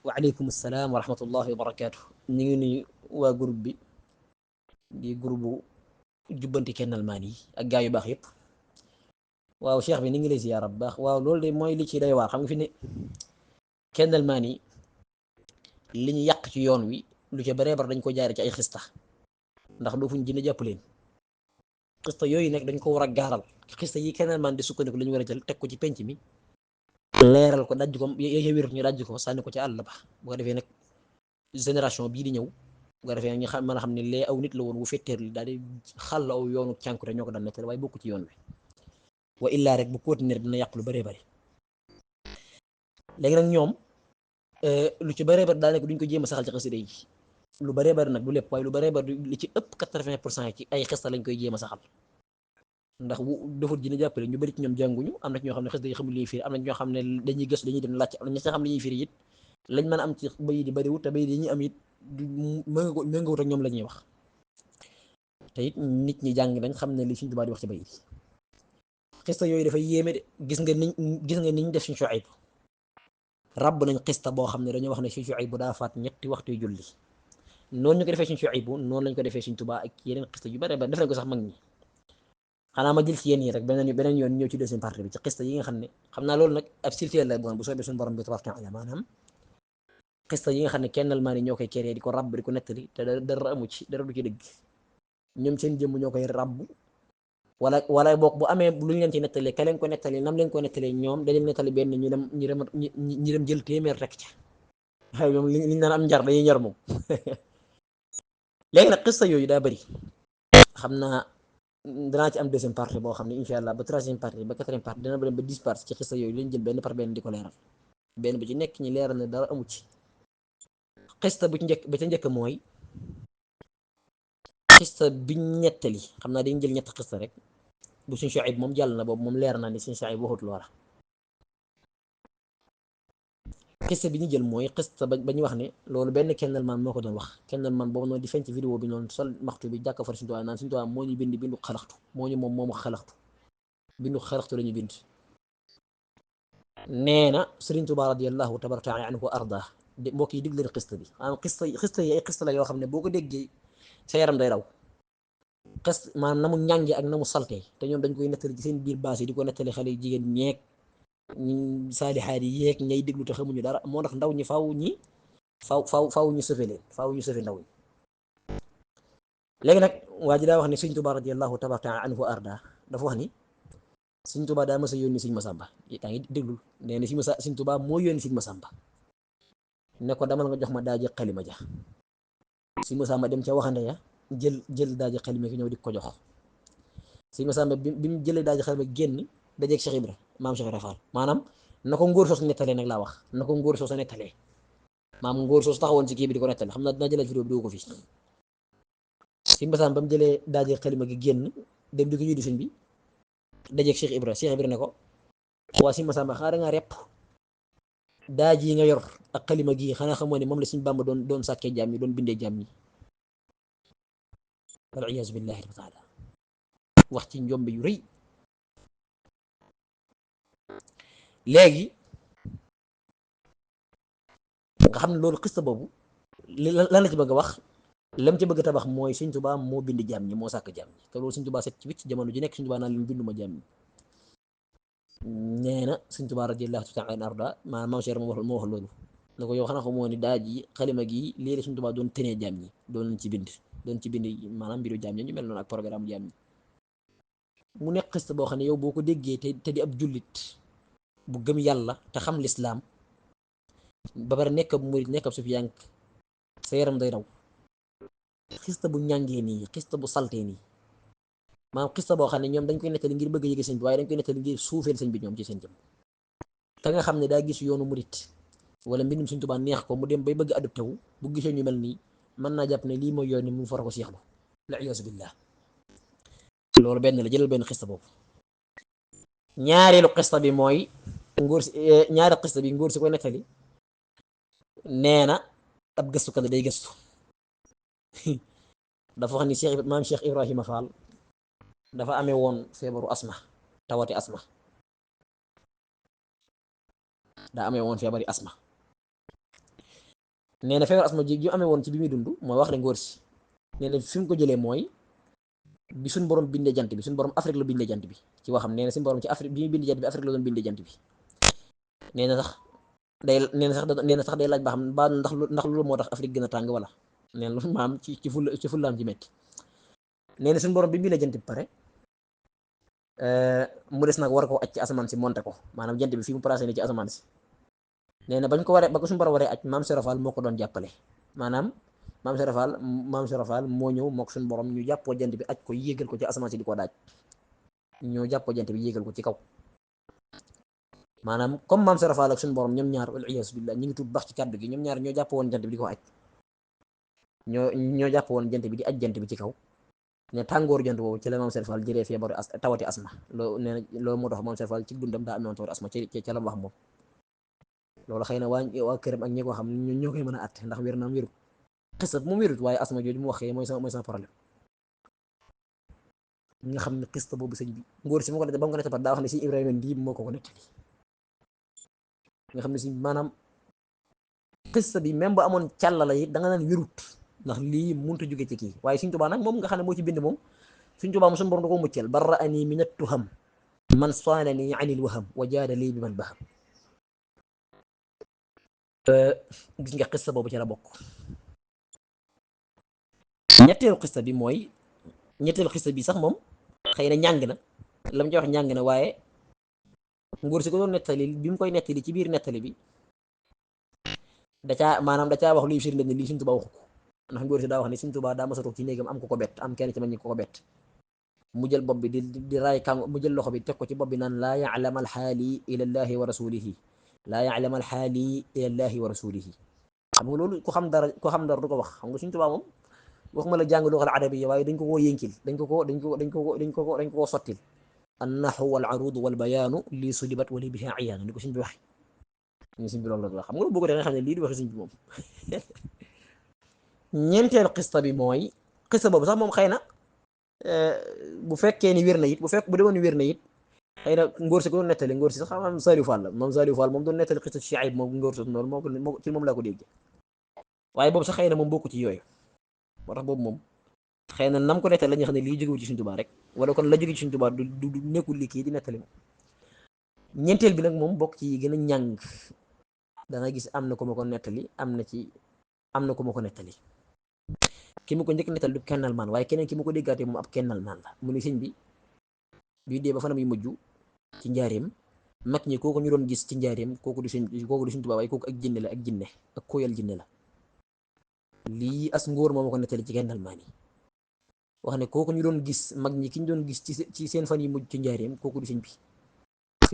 waaleykum salaam wa rahmatullahi wa barakaatu. ñu ngi nuyu waa groupe bi di groupe bu jubbanti kennal maan yi ak gaa yu baax yëpp. waaw cheikh bi ni ngi lay ziyaara bu baax. waaw loolu de mooy li ci day waar xam nga fi ne kennal maan yi li ñu yàq ci yoon wi lu ca baree bar dañ ko jaare ci ay xista ndax doo fuñ jënd jàpp leen xista yooyu nag dañ ko war a gaaral xista yi kennal maan di sukkandiku la ñu war a jël teg ko ci penc mi leeral ko dajj ko ya wér ñu dajj ko sànni ko ci àll ba bu ko defee nag génération bii di ñëw bu ko defee ñu xam mën a xam ne lee aw nit la woon wu fetteer li daal di xàll aw yoonu cànkute ñoo ko daan nettali waaye bokku ci yoon wi wa illaa rek bu continuer dina yàq lu bëree bëri léegi nag ñoom lu ci bëree bëri daanaka duñ ko jéem a saxal ci xasida yi lu bëree bëri nag du lépp waaye lu bëree bëri li ci ëpp 80% ci ay xista lañ koy jéem a saxal ndax defut ji ne jàppale ñu bëri ci ñoom jànguñu am na ci ñoo xam ne xasida yi xamul li ñuy firi am na ci ñoo xam ne dañuy gëstu dañuy dem laaj am na ñi nga xam li ñuy firi it lañ mën a am ci bayit yi bëriwut te bayit yi ñuy am it méngawut ak ñoom la ñuy wax te it nit ñi jàng nañ xam ne li Sëriñ Tuubaa di wax ci bayit yi xista yooyu dafay yéeme de gis nga niñ def Sëriñ Suhayb ràbb nañ xista boo xam ne dañoo wax ne Sëriñ Suhayb bu daa faat ñetti waxtu yu julli noonu ñu ko defee Sëriñ Suhayb noonu lañ ko defee Sëriñ Tuubaa ak yeneen xista yu bare bare def nañ ko sax mag ñi xanaa ma jël ci yéen yi rek beneen yoon ñëw ci deuxième partie bi ci xista yi nga xam ne xam naa loolu nag ab silsila la boon bu soobee suñu borom bi tabaaraka wa taala maanaam xista yi nga xam ne kennal maa ni ñoo koy keree di ko ràbb di ko nettali te dara amu ci dara du ci dëgg ñoom seen jëmm ñoo koy ràbb wala boog bu amee lu ñu leen ci nettalee ka leen ko nettalee nam leen ko nettalee ñoom dañu nettali benn ñu dem jël téeméer rek ca waaye ñoom liñ naan am njar dañuy njar moom léegi nag xista yooyu daa bëri xam naa danaa ci am deuxième partie boo xam ne incha allah ba troisième partie ba quatrième partie dana dem ba 10 parties ci xista yooyu lañ jël benn par benn di ko leeral benn bu ci nekk ñi leeral ne dara amu ci xista bu ci njëkk ba ca njëkk mooy xista biñ ñettali xam naa dañ jël ñett xista rek bu Sëriñ Suhayb moom jàll na boobu moom leer na ni Sëriñ Suhayb waxut loola xista bi ñu jël mooy xista ba ñu wax ne loolu benn kennal man moo ko doon wax kennal man boobu noonu di feeñ ci vidéo bi noonu sol maxtu bi jàkka far Sëriñ Tuubaa naan Sëriñ Tuubaa moo ñu bind bindu xalaxtu moo ñu moom moomu xalaxtu bindu xalaxtu la ñu bind nee na Sëriñ Tuubaa radiyallahu tabaraka taala anhu wa arda mbokk yi dig leen xista bi maanaam xista yi ay xista la yoo xam ne boo ko déggee sa yaram day raw xes maanaam na mu ñànge ak na mu saltee te ñoom dañ koy nettali ci seen biir baas yi di ko nettali xale jigéen ñeeg saalixaat yi yeeg ñay déglu te xamuñu dara moo tax ndaw ñi faw ñu sëfe leen faw ñu sëfe ndaw ñi léegi nag waa ji daa wax ne Sëriñ Tuubaa radiyallahu tabaraka taala anhu wa arda dafa wax ni Sëriñ Tuubaa daa mës a yónni Sëriñ Masamba yaa ngi déglul nee na Sëriñ Tuubaa moo yónni Sëriñ Masamba ne ko damal nga jox ma daaji xalima ja Sëriñ Masamba dem ca waxande ya jël daaji xalima ki ñëw di ko jox Sëriñ Masamba bi mu jëlee daaji xalima génn dajeeg Cheikh Ibra maam Cheikh Ibra Fall maanaam na ko ngóor soos nettalee nag laa wax na ko ngóor soos a nettalee maam ngóor soos taxawoon ci kii bi di ko nettalee xam naa dinaa jëlee vidéo bi doo ko fii Sëriñ Masamba ba mu jëlee daaji xalima gi génn dem di ko ñuy di sëñ bi dajeeg Cheikh Ibra ne ko waa Sëriñ Masamba xanaa da ngaa repp daaj yi nga yor ak xalima gii xanaa xamoo ne moom la Sëriñ Bàmba doon sàkkee jaam ñi doon bindee jaam ñi wal iyaazu billahi taala wax ci njombe yu rëy léegi nga xam ne loolu xista boobu lan la ci bëgg a wax lam ci bëgg a tabax mooy Sëriñ Tuubaa moo bind jaam ñi moo sàkk jaam ñi te loolu Sëriñ Tuubaa set ci wicc jamono ji nekk Sëriñ Tuubaa naan leen binduma jaam ñi nee na Sëriñ Tuubaa radiyallaahu taala anhu arda maam Cheikh moo wax loolu na ko yow xanaa ko moo ni daaj yi xalima gi léegi Sëriñ Tuubaa doon tënee jaam ñi doon ci bind maanaam mbiru jaam ñi ñu mel noonu ak programme jaam ñi mu nekk xista boo xam ne yow boo ko déggee te di ab jullit bu gëm yàlla te xam lislaam ba pare nekk ab murit nekk ab sufiyank sa yaram day raw xista bu ñàngee nii xista bu saltee nii maanaam xista boo xam ne ñoom dañ koy nettali ngir bëgg a yëge sëñ bi waaye dañ koy nettali ngir suufeel sëñ bi ñoom ci seen jëm te nga xam ne daa gis yoonu murit wala mbindum Sëriñ Tuubaa neex ko mu dem bay bëgg adopté wu bu gisee ñu mel nii mën naa jàpp ne lii mooy yoon ni mu fara ko seexlu la iyaazu billah loolu benn la jëlal benn xista boobu ñaareelu xista bi mooy ñaari xista bi ngóor si koy nettali nee na ab gëstukat day gëstu dafa wax ni maam Cheikh Ibrahima Fall dafa amee woon feebaru asma tawati asma daa amee woon feebari asma nee na feebar asma ji amee woon ci bi muy dund mooy wax ne ngóor si nee na fi mu ko jëlee mooy bi suñ borom bindee jant bi suñ borom Afrique la bindee jant bi ci waxam nee na suñ borom ci Afrique bi muy bindee jant bi Afrique la doon bindee jant bi nee na sax nee na sax day laaj ba xam ba ndax loolu moo tax Afrique gën a tàng wala nee na loolu maam ci fullaam ci metti nee na suñ borom bi mu bindee jant bi pare mu des nag war ko aj ci asamaan si monté ko maanaam jant bi fii mu placé ni ci asamaan si nee na bañ ko waree ba ko suñu borom waree aj maam Serafal moo ko doon jàppale maanaam maam Serafal moo ñëw mook suñu borom ñu jàppoo jant bi aj ko yéegal ko ci asamaan si di ko daaj ñoo jàppoo jant bi yéegal ko ci kaw maanaam comme maam Serafal ak suñu borom ñoom ñaar wal iyaasu billah ñu ngi tudd bax ci kàddu gi ñoom ñaar ñoo jàpp woon jant bi di ko aj ñoo jàpp woon jant bi di aj jant bi ci kaw ne tàngooru jant boobu ci la maam Serafal jëlee feebaru tawati asma loolu moo tax maam Serafal ci dundam daa amoon tawati asma ca la wax moom loolu xëy na waa këram ak ñi ko xam ñoo koy mën a àtte ndax wér naam wérut xisab moom wérut waaye asma jooju mu waxee mooy sama problème nga xam ne xista boobu sëñ bi ngóor si ma ko nette ba mu ko nette pat daa wax ne si Ibrahima Ndiib moo ko nettali nga xam ne si maanaam xista bi même bu amoon càlla la it da nga naan wérut ndax lii mënut a jóge ci kii waaye Sëñ Tuubaa nag moom nga xam ne moo ci bind moom Sëñ Tuubaa moom suñu borom da ko muccal barra'anii mina tuham man saananii anil waham wa jaada lii bi man baham gis nga xista boobu ci la bokk ñetteelu xista bi mooy ñetteelu xista bi sax moom xëy na ñàng na la mu ci wax ñàng na waaye ngóor si ko doon nettali bi mu koy nettali ci biir nettali bi da caa wax luy firnde ne lii Sëñ Tuubaa waxu ko ndax ngóor si daa wax ne Sëñ Tuubaa daa masa toog ci néegam am ko bett am kenn ci mag ñi ko bett mu jël bopp bi di raay kàng mu jël loxo bi teg ko ci bopp bi naan laa ya'lam alxaali ila llahi wa rasulihi laa ya'lam alxaali ila llahi wa rasulihi xam nga loolu ku xam dara du ko wax xam nga Sëñ Tuubaa moom waxuma la jàng luxal arabiya waaye dañ ko koo yënkil dañ ko koo sottil annaxu wal aruud wal bayaanu lii sulibat wali biha iyaanu ni ko sëñ bi waxe ñu sëñ bi loolu la wax xam nga loolu boo ko defee nga xam ne lii di waxe sëñ bi moom ñeenteelu xista bi mooy xista boobu sax moom xëy na bu fekkee ni wér na it bu demoon wér na it xëy na ngóor si ko doon nettali ngóor si sax xam Saliou Fall la moom Saliou Fall moom doon nettali xista Shuayb moom ngóor si noonu moo ci moom laa ko dégg waaye boobu sax xëy na moom bokku ci yooyu moo tax boobu moom xëy na nam ko nettali la ñu xam ne lii jógewul ci Sëñ Tuubaa rek wala kon la jóge ci Sëñ Tuubaa du nekkul li kii di nettali moom ñeenteel bi nag moom bokk ci gën a ñàng da nga gis am na ko ma ko nettali am na ko ma ko nettali ki mu ko njëkk nettali du kennal maan waaye keneen ki mu ko déggaatee moom ab kennal maan la mu ne sëñ bi dee ba fanam yi mujj ci njaareem mag ñi kooku ñu doon gis ci njaareem kooku du Sëñ Tuubaa waaye kooku ak jinne la ak kóoyal jinne la lii as ngóor moo ma ko nettali ci kennal maan yi wax ne kooku ñu doon gis mag ñi ki ñu doon gis ci seen fan yi mujj ci njaareem kooku du sëñ bi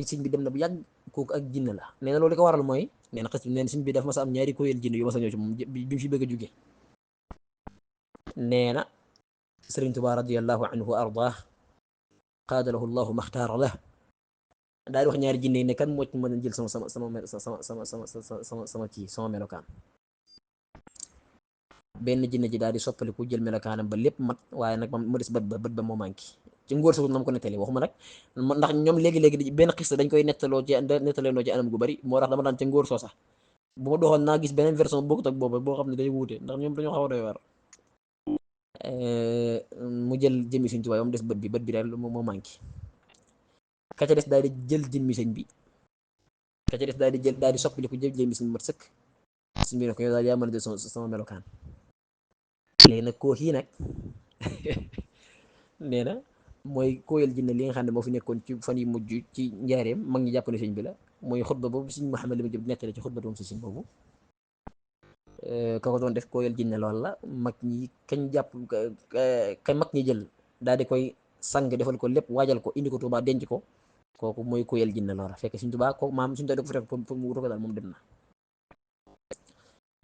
sëñ bi dem na bu yàgg kooku ak jinne la nee na loolu li ko waral mooy nee na xis nee na sëñ bi dafa mas a am ñaari kóoyal jinne yu mas a ñëw ci moom bi mu fi bëgg a jóge nee na Sëriñ Tuubaa radiyallahu anhu wa ardaah qaada lahu llahu maxtaara lah daal di wax ñaari jinne yi ne kan moo ci mën a jël sama melokaan benn jinne ji daal di soppaliku jël melokaanam ba lépp mat waaye nag mu des bët ba moo manqué ci ngóor sa nam ko nettali waxuma nag ndax ñoom léegi-léegi benn xista dañ koy nettaleendoo ci anam gu bari moo tax dama daan ca ngóor soo sax bu ma doxoon naa gis beneen version bokkut ak boobu boo xam ne day wuute ndax ñoom dañoo xaw a doy war mu jël jëmmi Sëñ Tuubaa ba mu des bët bi daal moo manqué ka ca des daal di jël jëmmi sëñ bi ka ca des daal di soppaliku jël jëmmi sëñ mat sëkk suñ bi ne ko yow daal yaa mën a jël sama melokaan léegi nag koo xii nag nee na mooy kóoyal jinne li nga xam ne moo fi nekkoon ci fan yi mujj ci njaareem mag ñi jàpp ne sëñ bi la mooy xutba boobu sëñ Muhammad Lamin Jóob nettali ci xutba doom si sëñ boobu ka ko doon def kóoyal jinne lool la mag ñi kañ jàpp ka mag ñi jël daal di koy sang defal ko lépp waajal ko indi ko Tuubaa denc ko kooku mooy kóoyal jinne loola fekk Sëñ Tuubaa ko maam Sëñ Tuubaa da ko fa fekk pour mu wutu ko daal moom dem na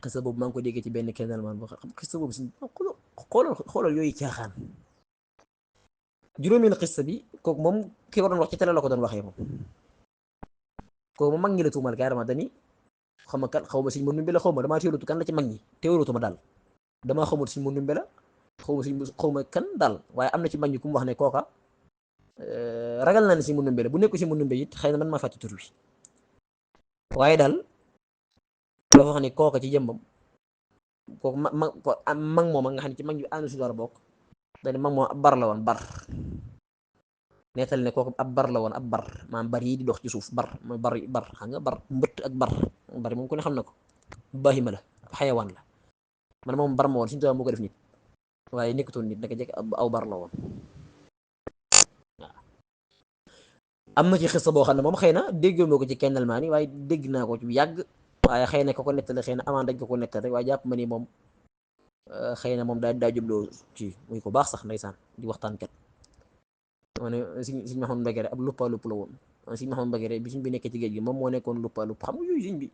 xisa boobu maa ngi ko déggee ci benn kennal maan boo xam xisa boobu si xoolal yooyu caaxaan juróomeelu xista bi kooku moom ki ko doon wax ci télé la ko doon waxee moom kooku moom mag ñi la tuumal carrément dani xaw ma kan xaw ma Sëñ Mandumbe la xaw ma damaa teewlutu kan la ci mag ñi teewlutuma daal damaa xamul Sëñ Mandumbe la xaw ma kan daal waaye am na ci mag ñi ku mu wax ne kooka ragal naa ne Sëñ Mandumbe la bu nekku Sëñ Mandumbe it xëy na man maa fàtte tur bi waaye daal dafa wax ne kooka ci jëmbam kooku mag moom nga xam ne ci mag ñu ànd si door a bokk dañ mag moom ab bar la woon bar nettali ne kooku ab bar la woon ab bar maanaam bar yi di dox ci suuf bar mooy bar xam nga bar mbëtt ak bar moom ku ne xam na ko bahima la ab xayawaan la man moom bar ma woon suñu tubaab moo ko def nit waaye nekkutoon nit naka jekk aw bar la woon waaw am na ci xista boo xam ne moom xëy na déggoon ko ci Kendall Maani waaye dégg naa ko ci bu yàgg waaye xëy na ko nettali xëy na amaan dañ ko nettali rek waaye jàpp ma ni moom xëy na moom daa jubloo ci muy ko baax sax ndeysaan di waxtaan kat ma ne Sëñ Maxamadu Mbagere ab luppa lupp la woon Sëñ Maxamadu Mbagere bi suñ bi nekkee ci géej gi moom moo nekkoon luppa lupp xam nga yooyu sëñ bi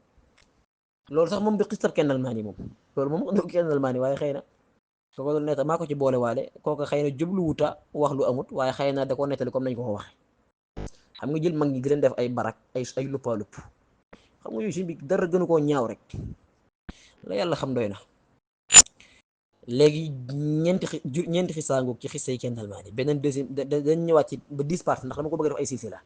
loolu sax moom bi xistab Kendall Maani moom loolu moom du Kendall Maani waaye xëy na ko ko doon nettal maa ko ci boole waale kooku xëy na jublu wuta wax lu amut waaye xëy na da ko nettali comme nañ ko waxe xam nga jël mag ñi di leen def ay barak ay luppa lupp xam nga yooyu sëñ bi dara gënu koo ñaaw rek la yàlla xam doy na léegi ñeenti xisaangoog ci xista yi Kendall Maani beneen deuxième dañ ñëwaat ci ba 10 parties ndax dama ko bëgg def ay silsila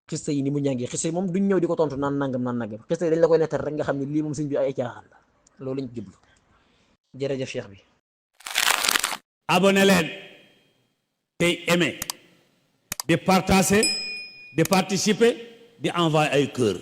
xista yi ni mu ñàngee xista yi moom duñ ñëw di ko tontu naan nangam xista yi dañ la koy nettal rek nga xam ne lii moom sëñ bi ay caaxaan la loolu lañ jublu jërëjëf cheikh bi abonné leen tey aimé di partager di participer di envoyer ay cœur